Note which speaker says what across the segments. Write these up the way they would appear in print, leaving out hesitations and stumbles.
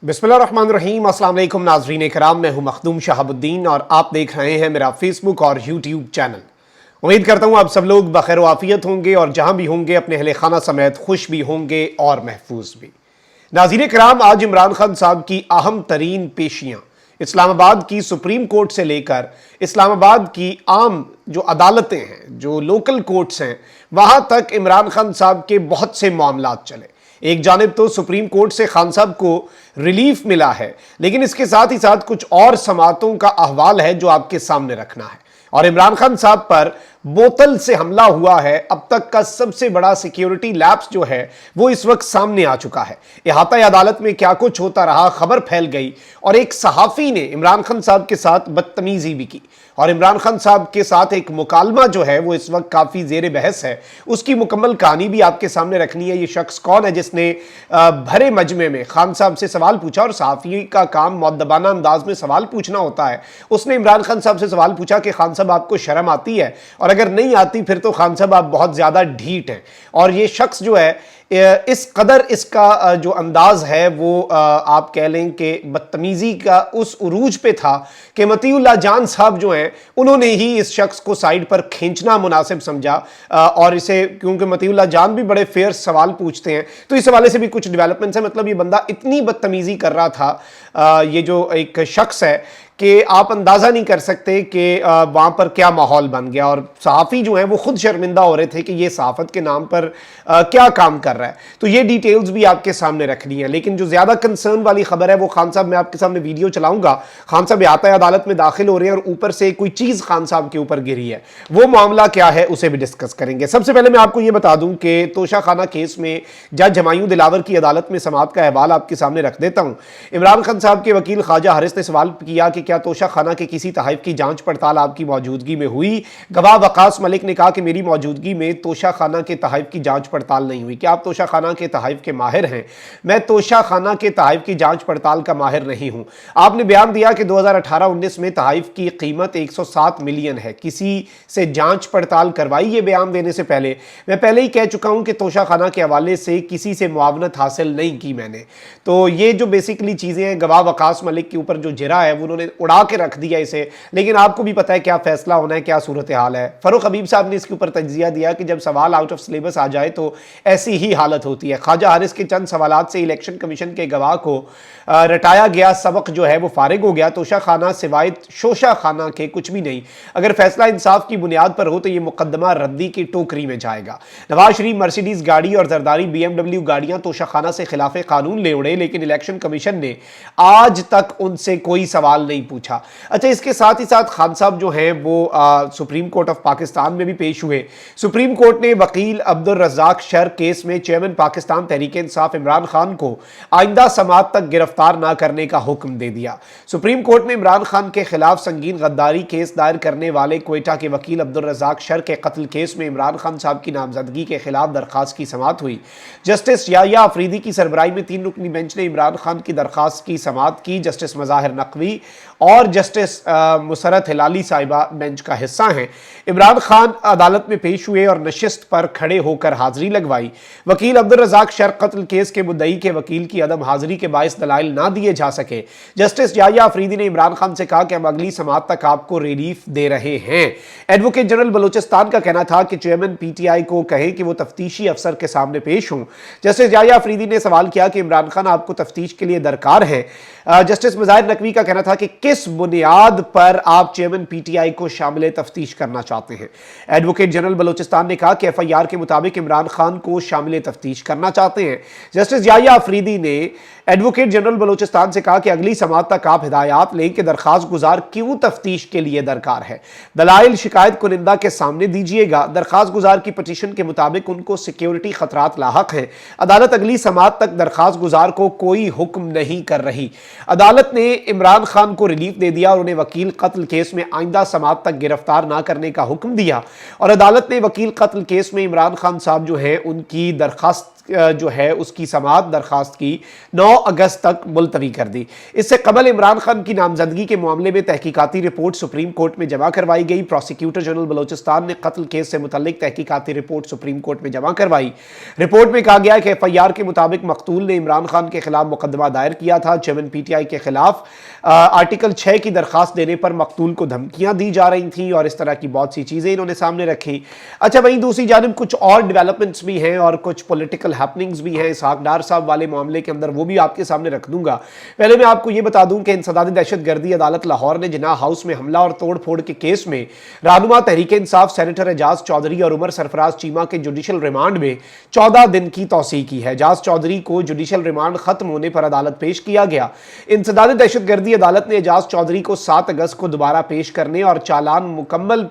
Speaker 1: बिस्मिल्लाहिर्रहमानिर्रहीम। अस्सलाम वालेकुम नाज़रीन कराम, मैं हूं मखदूम शहाबुद्दीन और आप देख रहे हैं मेरा फेसबुक और यूट्यूब चैनल। उम्मीद करता हूं आप सब लोग बखैर वाफियत होंगे और जहां भी होंगे अपने अहले खाना समेत खुश भी होंगे और महफूज भी। नाज़रीन कराम, आज इमरान खान साहब की अहम तरीन पेशियां इस्लामाबाद की सुप्रीम कोर्ट से लेकर इस्लामाबाद की आम जो अदालतें हैं, जो लोकल कोर्ट्स हैं, वहां तक इमरान खान साहब के बहुत से मामलात चले। एक जानिब तो सुप्रीम कोर्ट से खान साहब को रिलीफ मिला है, लेकिन इसके साथ ही साथ कुछ और समातों का अहवाल है जो आपके सामने रखना है। और इमरान खान साहब पर बोतल से हमला हुआ है। अब तक का सबसे बड़ा सिक्योरिटी लैप्स जो है वो इस वक्त सामने आ चुका है। इहाता अदालत में क्या कुछ होता रहा, खबर फैल गई और एक सहाफी ने इमरान खान साहब के साथ बदतमीजी भी की और इमरान खान साहब के साथ एक मुकालमा जो है वो इस वक्त काफी जेर बहस है। उसकी मुकम्मल कहानी भी आपके सामने रखनी है। ये शख्स कौन है जिसने भरे मजमे में खान साहब से सवाल पूछा, और सहाफी का काम मुअद्दबाना अंदाज में सवाल पूछना होता है। उसने इमरान खान साहब से सवाल पूछा कि खान साहब आपको शर्म आती है, और अगर नहीं आती फिर तो खान साहब आप बहुत ज्यादा ढीठ हैं। और ये शख्स जो है इस कदर इसका जो अंदाज है वो आप कह लें कि बदतमीजी का उस उरूज पे था कि मतीउल्लाह जान साहब जो हैं उन्होंने ही इस शख्स को साइड पर खींचना मुनासिब समझा। और इसे क्योंकि मतीउल्लाह जान भी बड़े फेयर सवाल पूछते हैं, तो इस हवाले से भी कुछ डेवलपमेंट्स है। मतलब ये बंदा इतनी बदतमीजी कर रहा था, ये जो एक शख्स है, कि आप अंदाजा नहीं कर सकते कि वहां पर क्या माहौल बन गया। और सहाफ़ी जो हैं वो खुद शर्मिंदा हो रहे थे कि ये सहाफ़त के नाम पर क्या काम कर रहा है। तो ये डिटेल्स भी आपके सामने रखनी है। लेकिन जो ज्यादा कंसर्न वाली खबर है वो खान साहब, मैं आपके सामने वीडियो चलाऊंगा, खान साहब इहाता अदालत में दाखिल हो रहे हैं और ऊपर से कोई चीज खान साहब के ऊपर गिरी है। वो मामला क्या है उसे भी डिस्कस करेंगे। सबसे पहले मैं आपको ये बता दूं कि तोशाखाना केस में जज हुमायूं दिलावर की अदालत में समाअत का अहवाल आपके सामने रख देता हूं। इमरान खान साहब के वकील ख्वाजा हारिस ने सवाल किया कि क्या तोशाखाना के किसी तहफ़ की जांच पड़ताल आपकी मौजूदगी में हुई। गवाह वकास मलिक ने कहा कि मेरी मौजूदगी में तोशाखाना के तहफ़ की जांच पड़ताल नहीं हुई। क्या आप तोशाखाना के तहफ़ के माहिर हैं? मैं तोशाखाना के तहफ़ की जांच पड़ताल का माहिर नहीं हूं। आपने बयान दिया कि 2018-19 में तहफ़ की कीमत 107 मिलियन है। किसी से जांच पड़ताल करवाई? ये बयान देने से पहले मैं पहले ही कह चुका हूं कि तोशाखाना के हवाले से किसी से मुआवनत हासिल नहीं की मैंने। तो ये जो बेसिकली चीजें हैं, गवाह वकास मलिक के ऊपर जो जिरा है वो उन्होंने उड़ा के रख दिया इसे। लेकिन आपको भी पता है क्या फैसला होना है, क्या सूरत हाल है। फरूक हबीब साहब ने इसके ऊपर तज्जिया दिया कि जब सवाल आउट ऑफ सिलेबस आ जाए तो ऐसी ही हालत होती है। ख्वाजा हारिस के चंद सवालात से इलेक्शन कमीशन के गवाह को रटाया गया सबक जो है वो फारिग हो गया। तोशाखाना सिवाय शोशाखाना के कुछ भी नहीं। अगर फैसला इंसाफ की बुनियाद पर हो तो ये मुकदमा रद्दी की टोकरी में जाएगा। नवाज शरीफ मर्सिडीज गाड़ी और जरदारी BMW गाड़ियां तोशाखाना से खिलाफ कानून ले उड़े, लेकिन इलेक्शन कमीशन ने आज तक उनसे कोई सवाल नहीं पूछा। अच्छा, इसके साथ ही साथ खान साहब जो हैं वो सुप्रीम कोर्ट ऑफ पाकिस्तान में भी पेश हुए। सुप्रीम कोर्ट ने वकील अब्दुल रज़ाक शर केस में चेयरमैन पाकिस्तान तहरीक इंसाफ इमरान खान को आइंदा समाअत तक गिरफ्तार ना करने का हुक्म दे दिया। सुप्रीम कोर्ट ने इमरान खान के खिलाफ संगीन गद्दारी केस दायर करने वाले क्वेटा के वकील अब्दुल रज़ाक शर के कत्ल केस में इमरान खान साहब की नामजदगी के खिलाफ दरखास्त की समाअत हुई। जस्टिस याया अफरीदी की सरबराही में 3 रुकनी बेंच ने इमरान खान की दरखास्त की समाअत की। जस्टिस मज़ाहिर नकवी और जस्टिस मुसरत हिलाली साहिबा बेंच का हिस्सा हैं। इमरान खान अदालत में पेश हुए और नशिस्त पर खड़े होकर हाजिरी लगवाई। वकील अब्दुल रज़ाक शर कत्ल केस के मुद्दई के वकील की अदम हाजिरी के बायस दलाइल ना दिए जा सके। जस्टिस याया अफरीदी ने इमरान खान से कहा कि हम अगली समाअत तक आपको रिलीफ दे रहे हैं। एडवोकेट जनरल बलोचिस्तान का कहना था कि चेयरमैन PTI को कहें कि वो तफ्तीशी अफसर के सामने पेश हों। जस्टिस याया अफरीदी ने सवाल किया कि इमरान खान आपको तफ्तीश के लिए दरकार है। जस्टिस मज़ाहिर नकवी का कहना था कि किस बुनियाद पर आप चेयरमैन PTI को शामिल तफ्तीश करना चाहते हैं। एडवोकेट जनरल बलोचिस्तान ने कहा कि FIR के मुताबिक इमरान खान को शामिल तफ्तीश करना चाहते हैं। जस्टिस याया अफरीदी ने एडवोकेट जनरल बलोचिस्तान से कहा कि अगली समाअत तक आप हिदायत लें कि दरखास्त गुजार क्यों तफ्तीश के लिए दरकार है। दलाइल शिकायत कुनिंदा के सामने दीजिएगा। दरखास्त गुजार की पटिशन के मुताबिक उनको सिक्योरिटी खतरात लाहक हैं। अदालत अगली समाअत तक दरखास्त गुजार को कोई हुक्म नहीं कर रही। अदालत ने इमरान खान को रिलीफ दे दिया और उन्हें वकील कत्ल केस में आइंदा समाअत तक गिरफ्तार ना करने का हुक्म दिया। और अदालत ने वकील कत्ल केस में इमरान खान साहब जो है उनकी दरखास्त जो है उसकी समाअत दरखास्त की 9 अगस्त तक मुलतवी कर दी। इससे कबल इमरान खान की नामजदगी के मामले में तहकीकाती रिपोर्ट सुप्रीम कोर्ट में जमा करवाई गई। प्रोसिक्यूटर जनरल बलोचिस्तान ने कत्ल केस से मुतल्लिक तहकीकाती रिपोर्ट सुप्रीम कोर्ट में जमा करवाई। रिपोर्ट में कहा गया है कि एफआईआर के मुताबिक मकतूल ने इमरान खान के खिलाफ मुकदमा दायर किया था। चेयरमैन पीटीआई के खिलाफ आर्टिकल 6 की दरखास्त देने पर मकतूल को धमकियां दी जा रही थी और इस तरह की बहुत सी चीजें इन्होंने सामने रखी। अच्छा, वहीं दूसरी जानिब कुछ और डेवलपमेंट्स भी हैं और कुछ पॉलिटिकल हैपनिंग्स भी हैं इसहाक डार साहब वाले मामले के अंदर, वो भी आपके सामने रख दूंगा। पहले मैं आपको ये बता दूं कि इंसदादी दहशतगर्दी अदालत लाहौर ने जिन्ना हाउस में हमला और तोड़ फोड़ के केस में रहनुमा तहरीक इंसाफ सेनेटर एजाज चौधरी और उमर सरफराज चीमा के जुडिशल रिमांड में 14 दिन की तौसीह की है। एजाज चौधरी को जुडिशल रिमांड खत्म होने पर अदालत पेश किया गया। इंसदादी दहशतगर्दी अदालत ने एजाज चौधरी को 7 अगस्त को दोबारा पेश करने और चालान मुकम्मल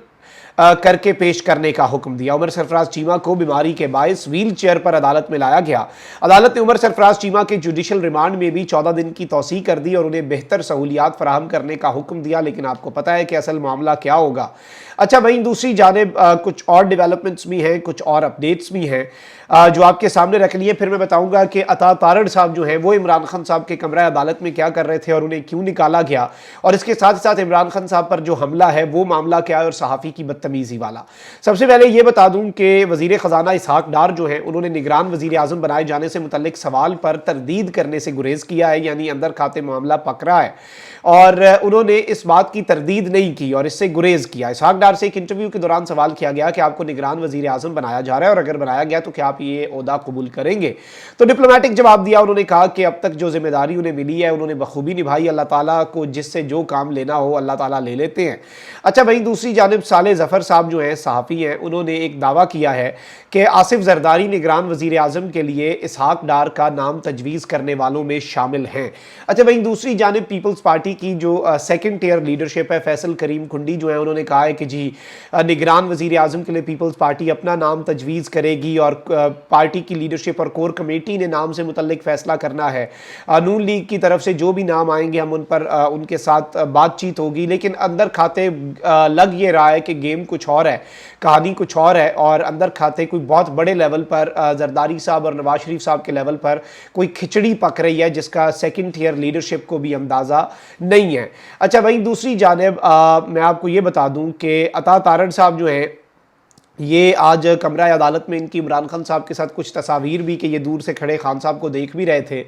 Speaker 1: करके पेश करने का हुक्म दिया। उमर सरफराज चीमा को बीमारी के बायस व्हील चेयर पर अदालत में लाया गया। अदालत ने उमर सरफराज चीमा के जुडिशल रिमांड में भी 14 दिन की तौसीह कर दी और उन्हें बेहतर सहूलियात फराहम करने का हुक्म दिया, लेकिन आपको पता है कि असल मामला क्या होगा। अच्छा, वहीं दूसरी जानिब कुछ और डेवलपमेंट्स भी हैं, कुछ और अपडेट्स भी हैं जो आपके सामने रख लिए। फिर मैं बताऊंगा कि अता तारड़ साहब जो हैं वो इमरान खान साहब के कमरा अदालत में क्या कर रहे थे और उन्हें क्यों निकाला गया, और इसके साथ साथ इमरान खान साहब पर जो हमला है वो मामला क्या है और सहाफ़ी की बदतमीज़ी वाला। सबसे पहले ये बता दूं कि वज़ीर ख़जाना इसहाक डार जो हैं उन्होंने निगरान वज़ीर आज़म बनाए जाने से मुतल्लिक सवाल पर तरदीद करने से गुरेज़ किया है, यानी अंदर खाते मामला पक रहा है और उन्होंने इस बात की तरदीद नहीं की और इससे गुरेज किया। इसहाक डार से एक इंटरव्यू के दौरान सवाल किया गया कि आपको निगरान वज़ीर आज़म बनाया जा रहा है और अगर बनाया गया तो क्या आप ये ओहदा कबूल करेंगे, तो डिप्लोमेटिक जवाब दिया। उन्होंने कहा कि अब तक जो जिम्मेदारी उन्हें मिली है उन्होंने बखूबी निभाई। अल्लाह ताला को जिससे जो काम लेना हो अल्लाह ताला ले लेते हैं। अच्छा, वहीं दूसरी जानिब साले ज़फ़र साहब जो हैं सहाफ़ी हैं, उन्होंने एक दावा किया है कि आसिफ जरदारी निगरान वज़ीर आज़म के लिए इसहाक डार का नाम तजवीज़ करने वालों में शामिल हैं। अच्छा, वहीं दूसरी जानिब पीपल्स पार्टी की जो सेकंड टियर लीडरशिप है, फैसल करीम खुंडी जो है, उन्होंने कहा है कि जी निगरान वज़ीर आज़म के लिए पीपल्स पार्टी अपना नाम तजवीज़ करेगी और पार्टी की लीडरशिप और कोर कमेटी ने नाम से मुतल्लिक फ़ैसला करना है। नून लीग की तरफ से जो भी नाम आएंगे हम उन पर उनके साथ बातचीत होगी, लेकिन अंदर खाते लग ये रहा है कि गेम कुछ और है, कहानी कुछ और है और अंदर खाते कोई बहुत बड़े लेवल पर जरदारी साहब और नवाज शरीफ साहब के लेवल पर कोई खिचड़ी पक रही है जिसका सेकंड टियर लीडरशिप को भी अंदाज़ा नहीं है। अच्छा, वहीं दूसरी जानिब मैं आपको ये बता दूं कि अता तारड़ साहब जो हैं ये आज कमरा अदालत में इनकी इमरान खान साहब के साथ कुछ तस्वीर भी कि ये दूर से खड़े खान साहब को देख भी रहे थे।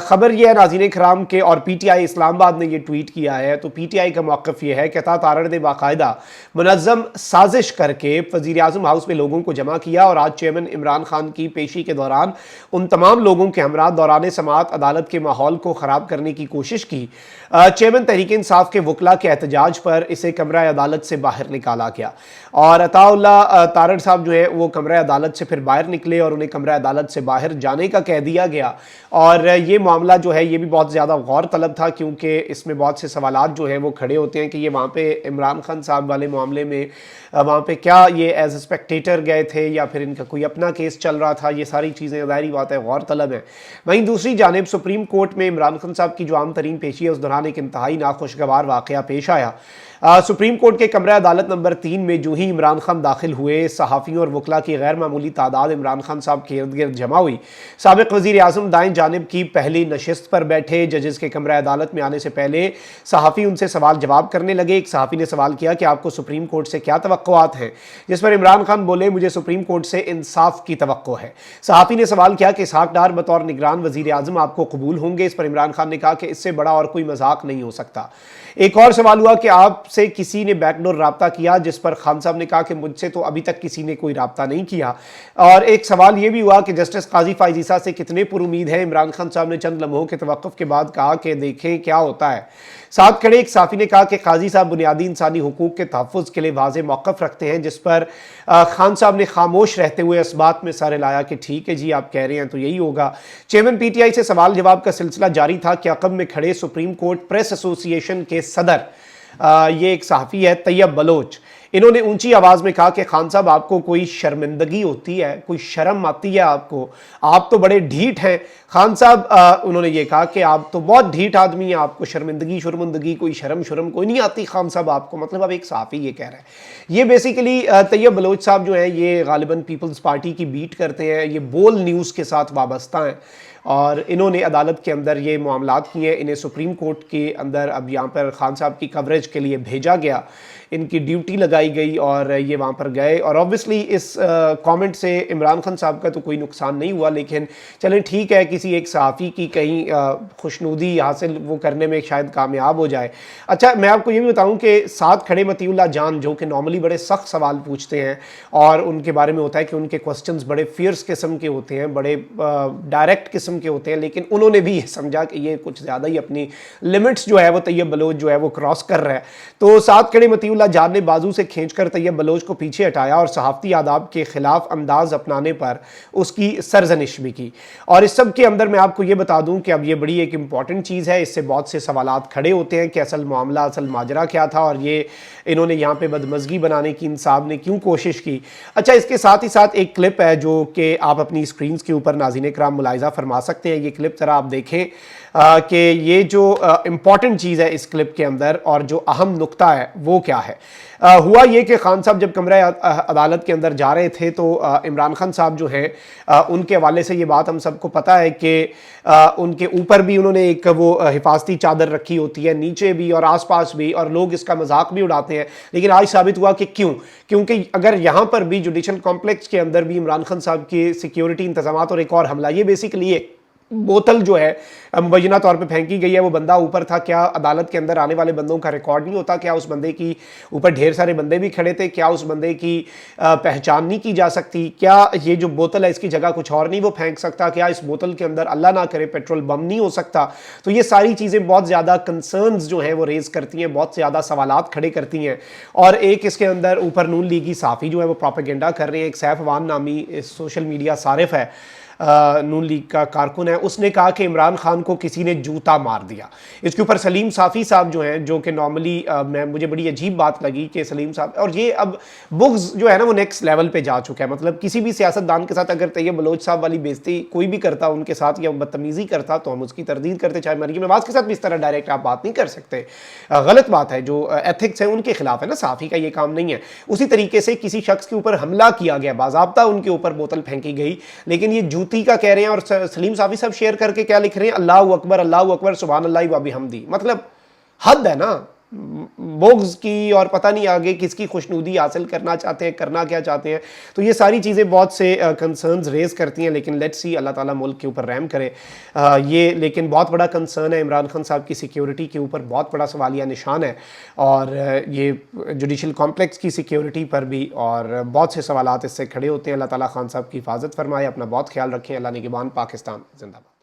Speaker 1: खबर यह है नाज़रीन कराम के, और पीटीआई इस्लामाबाद ने ये ट्वीट किया है, तो पीटीआई का मौक़िफ़ ये है कि अता तारड़ ने बाकायदा मुनज़्ज़म साजिश करके वज़ीर आज़म हाउस में लोगों को जमा किया और आज चेयरमैन इमरान खान की पेशी के दौरान उन तमाम लोगों के हमरा दौरान समाअत अदालत के माहौल को ख़राब करने की कोशिश की। चेयरमैन तहरीक इंसाफ के वकला के एहतजाज पर इसे कमरा अदालत से बाहर निकाला गया और अताउल्लाह तारड़ साहब जो है वो कमरा अदालत से फिर बाहर निकले और उन्हें कमरा अदालत से बाहर जाने का कह दिया गया। और ये मामला जो है ये भी बहुत ज़्यादा गौर तलब था, क्योंकि इसमें बहुत से सवालात जो हैं वो खड़े होते हैं कि ये वहाँ पे इमरान खान साहब वाले मामले में वहाँ पे क्या ये एज ए स्पेक्टेटर गए थे या फिर इनका कोई अपना केस चल रहा था, ये सारी चीज़ें ज़ाहिर बात है गौर तलब है। वहीं दूसरी जानिब सुप्रीम कोर्ट में इमरान खान साहब की जो आम तरीन पेशी है उस दौरान एक इंतहाई नाखुशगवार वाक़या पेश आया। सुप्रीम कोर्ट के कमरा अदालत नंबर 3 में जो ही इमरान खान दाखिल हुए, सहाफ़ियों और वकला की गैर मामूली तादाद इमरान खान साहब के इर्द गिर्द जमा हुई। साबिक़ वज़ीर आज़म दाएं जानिब की पहली नशिस्त पर बैठे। जजेस के कमरा अदालत में आने से पहले सहाफ़ी उनसे सवाल जवाब करने लगे। एक सहाफ़ी ने सवाल किया कि आपको सुप्रीम कोर्ट से क्या तवक्कुआत हैं, जिस पर इमरान खान बोले मुझे सुप्रीम कोर्ट से इंसाफ की तवक्को है। सहाफ़ी ने सवाल किया कि इसहाक डार बतौर निगरान वज़ीर आज़म आपको कबूल होंगे, इस पर इमरान खान ने कहा कि इससे बड़ा और कोई मजाक नहीं हो सकता। एक और सवाल हुआ कि आपसे किसी ने बैकडोर राब्ता किया, जिस पर खान साहब ने कहा कि मुझसे तो अभी तक किसी ने कोई राब्ता नहीं किया। और एक सवाल यह भी हुआ कि जस्टिस काजी फायज़ ईसा से कितने पुरुमीद हैं। इमरान खान साहब ने चंद लम्हों के तवक्कुफ के बाद कहा कि देखें क्या होता है। साथ खड़े एक साफ़ी ने कहा कि काजी साहब बुनियादी इंसानी हुकूक के तहफ़्फ़ुज़ के लिए वाज़े मौक़िफ़ रखते हैं, जिस पर खान साहब ने खामोश रहते हुए इस बात में सर हिलाया कि ठीक है जी, आप कह रहे हैं तो यही होगा। चेयरमैन पीटीआई से सवाल जवाब का सिलसिला जारी था कि अक़ब में खड़े सुप्रीम कोर्ट प्रेस एसोसिएशन के सदर ये एक सहाफ़ी है तैयब बलोच, इन्होंने ऊंची आवाज में कहा कि खान साहब आपको कोई शर्मिंदगी होती है, कोई शर्म आती है आपको, आप तो बड़े ढीठ हैं खान साहब। उन्होंने ये कहा कि आप तो बहुत ढीठ आदमी हैं, आपको शर्मिंदगी कोई शर्म कोई नहीं आती खान साहब आपको। मतलब अब एक सहाफ़ी ये कह रहा है। ये बेसिकली तैयब बलोच साहब जो हैं ये गालिबन पीपल्स पार्टी की बीट करते हैं, ये बोल न्यूज़ के साथ वाबस्ता हैं और इन्होंने अदालत के अंदर ये मामलात किए हैं। इन्हें सुप्रीम कोर्ट के अंदर अब यहाँ पर खान साहब की कवरेज के लिए भेजा गया, इनकी ड्यूटी लगाई गई और ये वहाँ पर गए। और ऑब्वियसली इस कमेंट से इमरान खान साहब का तो कोई नुकसान नहीं हुआ, लेकिन चलें ठीक है, किसी एक सहाफ़ी की कहीं खुशनुदी हासिल वो करने में शायद कामयाब हो जाए। अच्छा, मैं आपको ये भी बताऊँ कि साथ खड़े मतीउल्लाह जान जो कि नॉर्मली बड़े सख्त सवाल पूछते हैं और उनके बारे में होता है कि उनके क्वेश्चंस बड़े फियर्स किस्म के होते हैं, बड़े डायरेक्ट किस्म के होते हैं, लेकिन उन्होंने भी ये समझा कि ये कुछ ज़्यादा ही अपनी लिमिट्स जो है वो तैयब बलोच जो है वो क्रॉस कर रहा है। तो साथ खड़े मतीउल्लाह जान ने बाजू से खींचकर तैयब बलोच को पीछे हटाया और सहाफ़ती आदाब के खिलाफ अंदाज अपनाने पर उसकी सरजनिश भी की। और इस सब के अंदर मैं आपको ये बता दूं कि अब ये बड़ी एक इंपॉर्टेंट चीज़ है, इससे बहुत से सवालात खड़े होते हैं कि असल मामला, असल माजरा क्या था और ये इन्होंने यहाँ पे बदमज़गी बनाने की इन साहब ने क्यों कोशिश की। अच्छा, इसके साथ ही साथ एक क्लिप है जो कि आप अपनी स्क्रीन के ऊपर नाज़रीन कराम मुलाहिज़ा फरमा सकते हैं। ये क्लिप ज़रा आप देखें कि ये जो इम्पॉर्टेंट चीज़ है इस क्लिप के अंदर और जो अहम नुक्ता है वो क्या है। हुआ ये कि खान साहब जब कमरा अदालत के अंदर जा रहे थे तो इमरान खान साहब जो हैं उनके हवाले से ये बात हम सबको पता है कि उनके ऊपर भी उन्होंने एक वो हिफाजती चादर रखी होती है, नीचे भी और आसपास भी, और लोग इसका मजाक भी उड़ाते हैं। लेकिन आज साबित हुआ कि क्योंकि अगर यहाँ पर भी जुडिशल कॉम्प्लेक्स के अंदर भी इमरान खान साहब की सिक्योरिटी इंतजाम और एक और हमला, ये बेसिकली बोतल जो है मुबैना तौर पे फेंकी गई है, वो बंदा ऊपर था, क्या अदालत के अंदर आने वाले बंदों का रिकॉर्ड नहीं होता? क्या उस बंदे की ऊपर ढेर सारे बंदे भी खड़े थे? क्या उस बंदे की पहचान नहीं की जा सकती? क्या ये जो बोतल है इसकी जगह कुछ और नहीं वो फेंक सकता? क्या इस बोतल के अंदर अल्लाह ना करे पेट्रोल बम नहीं हो सकता? तो ये सारी चीज़ें बहुत ज़्यादा कंसर्न्स जो हैं वो रेज़ करती हैं, बहुत ज़्यादा सवालात खड़े करती हैं। और एक इसके अंदर ऊपर नून लीगी साफ़ी जो है वो प्रोपेगेंडा कर रहे हैं। एक सैफ अवान नामी सोशल मीडिया सारिफ है, नून लीग का कारकुन है, उसने कहा कि इमरान खान को किसी ने जूता मार दिया। इसके ऊपर सलीम साफ़ी साहब जो हैं, जो कि नॉर्मली मुझे बड़ी अजीब बात लगी कि सलीम साहब, और ये अब बुग्स जो है ना वो नेक्स्ट लेवल पे जा चुका है। मतलब किसी भी सियासतदान के साथ अगर तैयब बलोच साहब वाली बेइज्जती कोई भी करता उनके साथ या बदतमीज़ी करता तो हम उसकी तरदीद करते, चाहे मरीम नवाज के साथ भी इस तरह डायरेक्ट आप बात नहीं कर सकते, गलत बात है। जो एथिक्स है उनके खिलाफ है ना, साफ़ी का ये काम नहीं है। उसी तरीके से किसी शख्स के ऊपर हमला किया गया, बाज़ाब्ता उनके ऊपर बोतल फेंकी गई, लेकिन ये जूती का कह रहे हैं। और सलीम साफ़ी साहब शेयर करके क्या लिख रहे हैं, अल्लाहु अकबर सुभान अल्लाह व बिहम्दी। मतलब हद है ना बोग्स की, और पता नहीं आगे किसकी खुशनुदी हासिल करना चाहते हैं, करना क्या चाहते हैं। तो ये सारी चीज़ें बहुत से कंसर्न्स रेज करती हैं, लेकिन लेट्स सी, अल्लाह ताला मुल्क के ऊपर रहम करे। ये लेकिन बहुत बड़ा कंसर्न है, इमरान खान साहब की सिक्योरिटी के ऊपर बहुत बड़ा सवालिया निशान है, और ये जुडिशल कॉम्प्लेक्स की सिक्योरिटी पर भी और बहुत से सवालात इससे खड़े होते हैं। अल्लाह ताला खान साहब की हिफाजत फरमाए, अपना बहुत ख्याल रखें। अल्लाह निगहबान, पाकिस्तान जिंदाबाद।